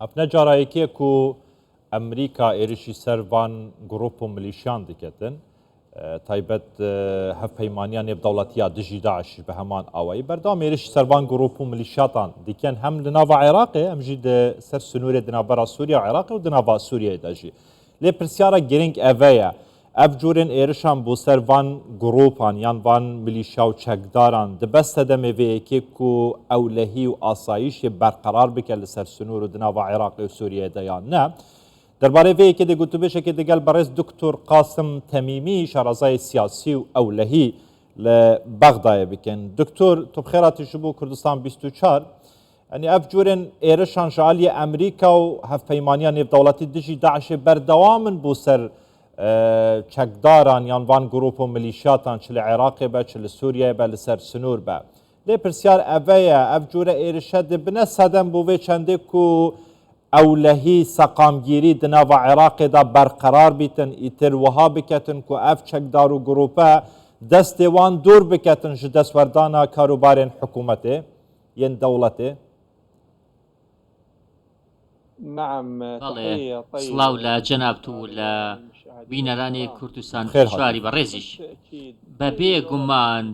افنا جارایکی کو امریکا ایرشی سروان گروپ و ملیشیان دکتن تایبەت هەفپەیمانیان نێودەوڵەتیە دژی داعش بە هەمان ئەوەی بەردەوام ێرشی سەروان گروپ و ملیشیاتان دیکەن هەم لە ناو عێراقێ ئەمژی سەر سنوورێ دنابەرا سووریا و عێراق و دناوا سووریای دەژی لێ پرسیارە گرنگ ئەڤەیە ئەف جورên êrişan بۆ ser van gropان yan van milîşa û çekdaran dibeste demêveyekê ku ewlehî û asayişê berqerar bike li ser sinûr û di nava Iraqê û Sûriyeyê de yan ne derbarê vê yekê de gotûbêjekê digel berêz Dr. Qasim Temîmî şarazayê siyasî û ewlehî li Bexdayê bikin. Dr. Tu bi xêra tî ji bo Kurdistan 24 yani ev curên êrişan ji aliyê Emerîka û hevpeymaniya nêvdewletî dijî Daişê berdewam in bo ser çekdaran yan van grup û milîşiyatan çi li Iraqê be çi li Sûriyeyê be li ser sinûr be. Lê pirsiyar ev ye ev cure êrişe dibine sedem bo vê çendê ku ewlehî seqamgirî di nava Iraqê de berqerar bîtin îtir wiha biketin ku ev çekdar û grupe destê wan dûr biketin ji destwerdana karûbarên hikûmetê yên dewletê. سڵاو لە جەنابت و لە بینەرانی کوردستان خوێشواری بە ڕێزیش بە بێگومان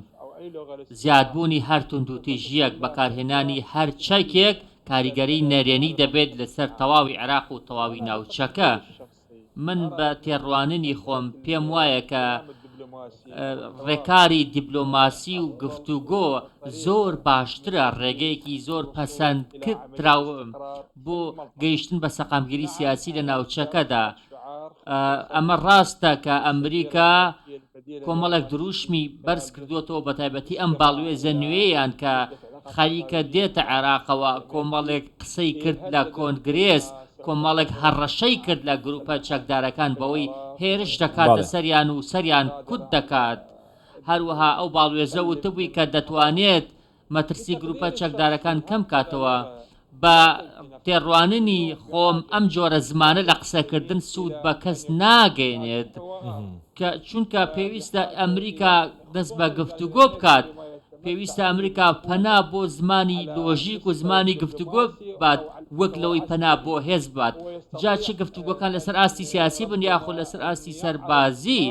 زیادبوونی هەر توندوتیژیەک بەکارهێنانی هەر چەکێک کاریگەری نەرێنی دەبێت لەسەر تەواوی عێراق و تەواوی ناوچەکە. من بە تێڕوانینی خۆم پێم وایە کە ڕێکاری دیبلۆماسی و گفتوگۆ زۆر باشترە ڕێگەیەکی زۆر پەسەندکردرا بۆ گەیشتن بە سەقامگیری سیاسی لە ناوچەکەدا. ئەمە ڕاستە کە ئەمریکا کۆمەڵێک دروشمی بەرز کردوێتەوە بە تایبەتی ئەم باڵوێزە نوێیان کە خەریکە دێتە عێراقەوە کۆمەڵێک قسەی کرد لە کۆنگرێس کۆمەڵێک هەڕەشەی کرد لە گروپە چەکدارەکان بەوەی هێرش دەکاتە سەریان و سەریان کوت دەکات. هەروەها ئەو باڵوێزە وتبووی کە دەتوانێت مەترسی گروپە چەکدارەکان کەم کاتەوە. بە تێڕوانینی خۆم ئەم جۆرە زمانە لە قسەکردن سوود بە کەس ناگەێنێت چونکە پێویستە ئەمریکا دەست بە گفتوگۆ بکات. پێویستە ئەمریکا پەنا بۆ زمانی لۆژیک و زمانی گفتوگۆ بات وەک لەوەی پەنا بۆ هێز بات. جا چه گفتوگۆکان لەسەر ئاستی سیاسی بن یاخۆ لەسەر ئاستی سەربازی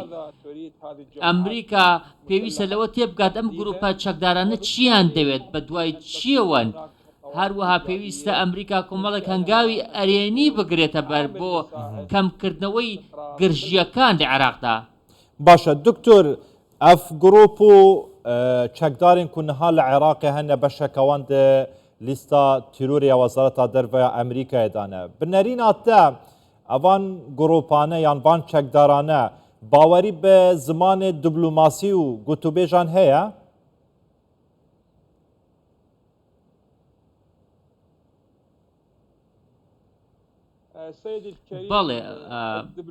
ئەمریکا پێویستە لەوە تێبگات ئەم گروپە چەکدارانە چیان دەوێت بە دوای چیەوەن. هەروەها پێویستە ئەمریکا کۆمەڵێک هەنگاوی ئەرێنی بگرێتە بەر بۆ کەمکردنەوەی گرژیەکان لە عێراقدا. باشە دکتۆر ئەف گروپ و çekdarên ku niha li Iraqê hene beşekwan de lîsta tîroriya Wezareta Derve Emerîkayê dane. Bi nerîna te evan gropane yan van çekdarane bawerî bi zimanê diplomasî û gotûbêjan heye? بەڵێ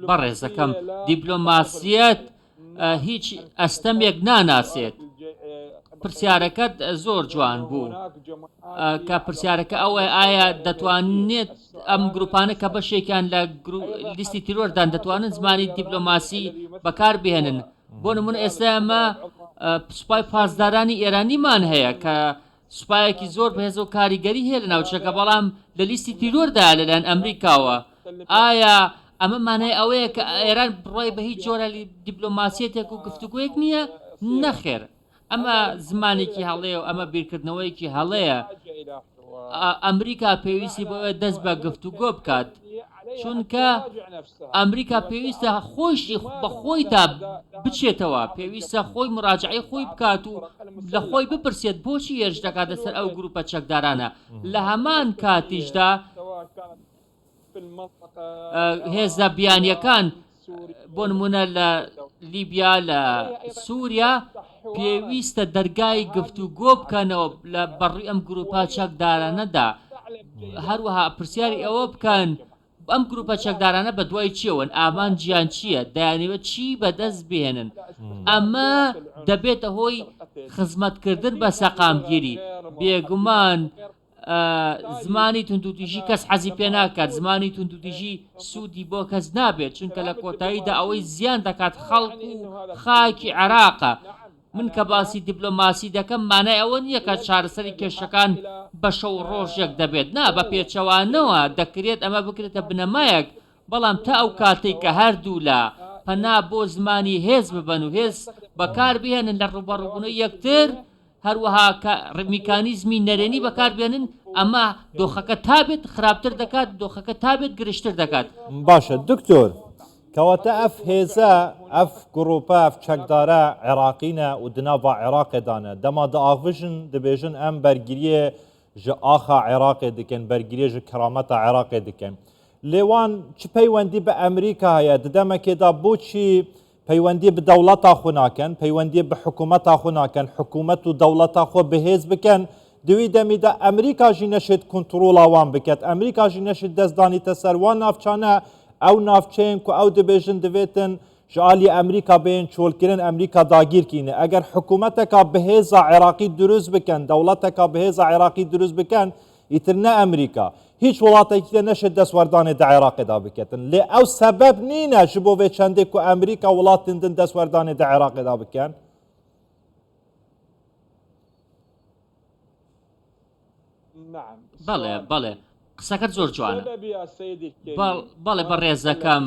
بەڕێزەکەم دیبلۆماسیەت هیچ ئەستەمێک ناناسێت. پرسیارەکەت زۆر جوان بوو کە پرسیارەکە ئەوە ئایا دەتوانێت ئەم گروپانە کە بەشێکیان لە لیستی تیرۆردان دەتوانن زمانی دیبلۆماسی بەکار بهێنن. بۆ نمونە ئێستا ئەمە سوپای پاسدارانی ئێرانیمان هەیە کە سوپایەکی زۆر بەهێز و کاریگەری هەیە لە ناوچەکە بەڵام لە لیستی تیرۆردا لەلایەن ئەمریکاوە. ئایا ئەمە مانای ئەوەیە کە ئێران بڕای بە هیچ جۆرە دیبلۆماسیەتێک و گفتوگویەک نییە؟ نەخێر، ئەمە زمانێکی هەڵەیە و ئەمە بیرکردنەوەیکی هەڵەیە. ئەمریکا پێویستی بۆیە دەست بە گفتوگۆ بکات چونکە ئەمریکا پێویستە خۆشی بەخۆیدا بچێتەوە، پێویستە خۆی مراجعی خۆی بکات و لە خۆی بپرسێت بۆچی هێرش دەکات لەسەر ئەو گروپە چەکدارانە. لە هەمان کاتیشدا هێزە بیانیەکان بۆ نمونە لە لیبیا لە سووریا پێویستە دەرگای گفتوگۆ بکەنەوە لە بەڕووی ئەم گروپە چەکدارانەدا. هەروەها پرسیاری ئەوە بکەن ئەم گروپە چەکدارانە بە دوای چیەوەن، ئامان گیان چییە، دەیانەوێت چی بەدەست بێنن. ئەمە دەبێتە هۆی خزمەتکردن بە سەقامگیری. بێگومان زمانی توندوتیژی کەس حەزی پێ ناکات، زمانی توندوتیژی سوودی بۆ کەس نابێت چونکە لە کۆتاییدا ئەوەی زیان دەکات خەڵک و خاکی عێراقە. من کە باسی دیپلۆماسی دەکەم مانای ئەوە نییە کە چارەسەری کێشەکان بە شەو ڕۆژێک دەبێت نا بە پێچەوانەوە دەکرێت ئەمە بکرێتە بنەمایەک بەڵام تا ئەو کاتێک کە هەردوو لە پەنا بۆ زمانی هێز ببەن و هێز بەکاربهێنن لە ڕوبەڕووبوونەوەی یەکتر هەروەها میکانیزمی نەرێنی بەکاربێنن ئەمە دۆخەکە تابێت خراپتر دەکات دۆخەکە تابێت گرشتر دەکات. باشە دکتۆر کەواتە ئەف هێزە ئەف گڕۆپە ئەف چەکدارە عێراقینە و دناڤا عێراقێدانە دەما داڤژن دەبێژن ئەم بەرگریە ji ئاخا عێراقێ دکەن بەرگریە ji کەرامەتە عێراقێ دکەن لێوان چ پەیوەندی بە ئەمریکا هەیە ددەمەکێدا بۆچی پەیوەندی بە دەوڵەتا خۆ ناکەن پەیوەندی بە حکوومەتا خۆ ناکەن حکوومەت و دەوڵەتا خۆ بەهێز بکەن دوی دەمیدا ئەمریکاژی نەشێت کنترۆڵاوان بکات ئەمریکاژی نەشێت دەستدانیتە سەروان ناوچانە ئەو ناوچەیەن و ئەو دەبێژن دەبێتن ژالی ئەمریکا بێن چۆلکردن ئەمریکا داگیرکینە ئەگەر حکوومەتێکا بەهێزە عێراقی دروست بکەن دەوڵەتێکا بەهێزە عێراقی دروست بکەن ئیتر نە ئەمریکا هیچ وڵاتێکی نەشێت دەسوەردانی دا عێراقیدا بکەن لێ ئەو سەبەب نینە ji بۆ vê çendێک و ئەمریکا وڵاتیندن دەسوەردانی دا عێراقیدا بکەن بەڵێ بەڵێ قسەکەت زۆر جوانە بەڵێ بە ڕێزەکەم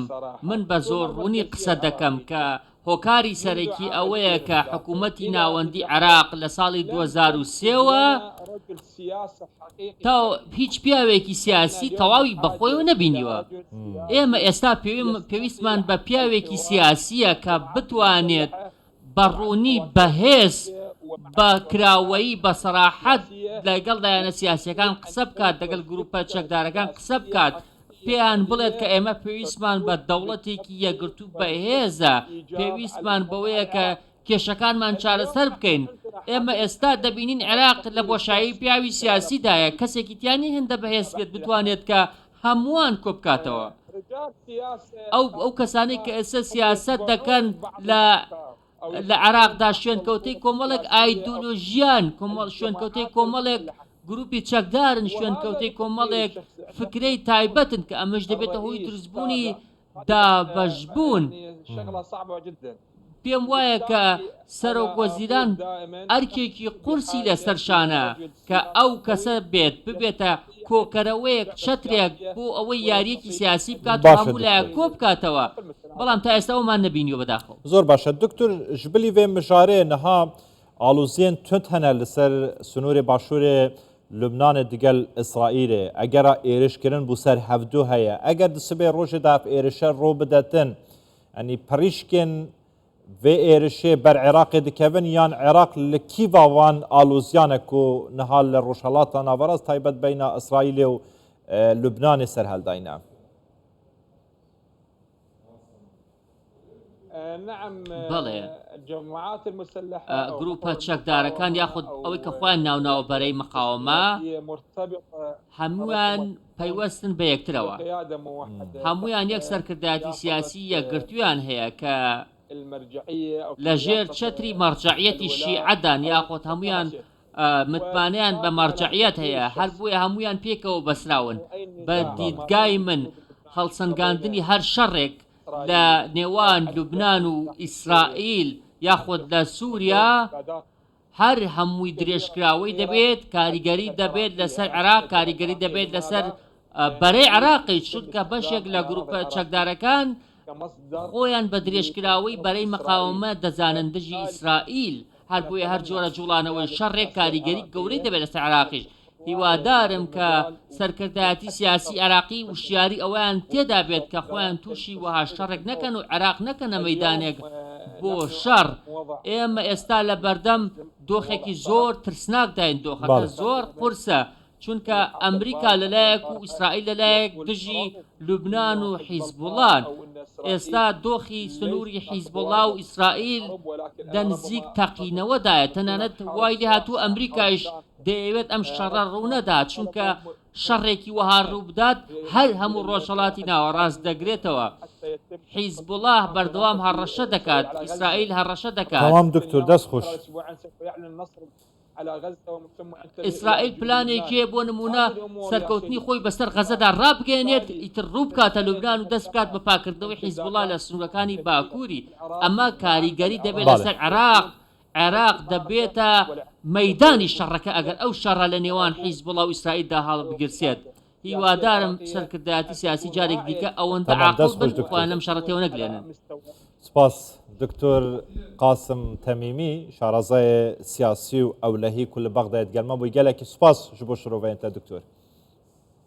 من بە زۆر ڕوونی قسە دەکەم کە هۆکاری سەرەکی ئەوەیە کە حکوومەتی ناوەندی عێراق لە ساڵی 2023ەوە تا هیچ پیاوێکی سیاسی تەواوی بەخۆیەوە نەبینیوە ئێمە ئێستا پێویستمان بە پیاوێکی سیاسیە کە بتوانێت بەڕوونی بەهێز بە کراوەیی بە سەراحەت لەگەڵ دایانە سیاسیەکان قسە بکات لەگەڵ گروپە چەکدارەکان قسە بکات پێیان بڵێت کە ئێمە پێویستمان بە دەوڵەتێکی یەکگرتوو بەهێزە پێویستمان بەوەیە کە کێشەکانمان چارەسەر بکەین ئێمە ئێستا دەبینین عێراق لە بۆشایی پیاوی سیاسیدایە کەسێکی تیانی هێندە بەهێز بێت بتوانێت کە هەمووان کۆبکاتەوە ئەو کەسانەی کە ئێستا سیاست دەکەن لە عێراقدا شوێنکەوتەی کۆمەڵێک ئایدۆلۆژیان شوێنکەوتەی کۆمەڵێک گروپی چەکدارن شوێنکەوتەی کۆمەڵێک فکرەی تایبەتن کە ئەمەش دەبێتە هۆی دروستبوونی دابەشبوون پێم وایە کە سەرۆکوەزیران ئەرکێکی قورسی لەسەرشانە کە ئەو کەسە ببێتە کۆکەرەوەیەک چەترێک بۆ ئەوەی یاریەکی سیاسی بکات و هەموو لایە کۆ بکاتەوە بەڵام تا ئێستا ئەومان نەبینیوە بەداخەوە زۆر باشە دکتۆر ji bilî vê mijarê niha aloziyên tund hene li ser sunûrê başûrê Lubnanê digel İsraîlê egera êrişkirin bû ser hevdû heye eger di sibê rojê de ev êrişe ro bidetin yanî perîşkên vê êrişê ber Iraqê dikevin yan Iraq li kîva wan aloziyanek ku niha li rojhelata naveraz taybet beyna İsraîlê û Lubnanê serheldayne بەڵێ گروپە چەکدارەکان یاخود ئەوەی کە خۆیان ناوناوبەرەی مەقاومە هەمویان پەیوەستن بە یەکترەوە هەمویان یەک سەرکردایەتی سیاسی یەکگرتویان هەیە کە لە ژێر چەتری مەرجەعیەتی شیعەدان یاخود هەمویان متمانیان بە مەرجەعیەت هەیە هەر بۆیە هەمویان پێکەوە بەسراون بە دیدگای من هەڵسەنگاندنی هەر شەڕێک لە نێوان لوبنان و ئیسرائیل یاخود لە سووریا هەر هەمووی درێژکراوەی دەبێت کاریگەری دەبێت لەسەر عێراق کاریگەری دەبێت لەسەر بەرەی عێراقی چونکە بەشێک لە گروپە چەکدارەکان خۆیان بە درێژکراوەی بەرەی مەقاومە دەزانن دژی ئیسرائیل هەر بۆیە هەر جۆرە جوڵانەوەی شەڕێک کاریگەری گەورەی دەبێت لەسەر عێراقیش هیوادارم کە سەرکردایەتی سیاسی عێراقی وشیاری ئەویان تێدا بێت کە خۆیان تووشی وەها شەڕێک نەکەن و عێراق نەکەنە مەیدانێک بۆ شەڕ ئێمە ئێستا لە بەردەم دۆخێکی زۆر ترسناک داین دۆخەکە زۆر قورسە چونکە ئەمریکا لەلایەک و ئیسرائیل لەلایەک دژی لوبنان و حیزبوڵان ئێستا دۆخی سنووری حیزبوڵا و ئیسرائیل دەنزیک تەقینەوەدایە تەنانەت وای لێ هاتوو ئەمریکایش دەیەوێت ئەم شەڕە ڕوونەدا چونکە شەڕێکی وەها ڕوو بدات هەر هەموو ڕۆژهەڵاتی ناوەڕاست دەگرێتەوە حیزبوڵا بەردەوام هەڕەشە دەکات ئیسرائیل هەڕەشە دەکات تەمام دکتۆر دەست خۆش ئیسرائیل پلانێکێ بۆ نمونە سەرکەوتنی خۆی بەسەر غەزەدا ڕابگەێنێت ئیتر ڕوو بکاتە لوبنان و دەست بکات بە پاکردنەوەی حیزبوڵا لە سنوورەکانی باکووری ئەمە کاریگەری دەبێت لەسەر عێراق عێراق دەبێتە مەدانی شەڕەکە ئەگەر ئەو شەڕە لە نێوان حیزبوڵە و ئیسرائیلدا هەڵ بگرسێت. هیوادارم سەرکردایەتی سیاسی جارێک دیکە ئەوەندە عاقڵ بن بخوان لەم شەڕەتەوە نەگرێنن. سپاس دکتۆر قاسم تەمیمی شارەزای سیاسی و ئەولەهی کول بەغدایت گەلمە بووی گەلێکی سپاس ji bo şiroveyên te دکتۆر.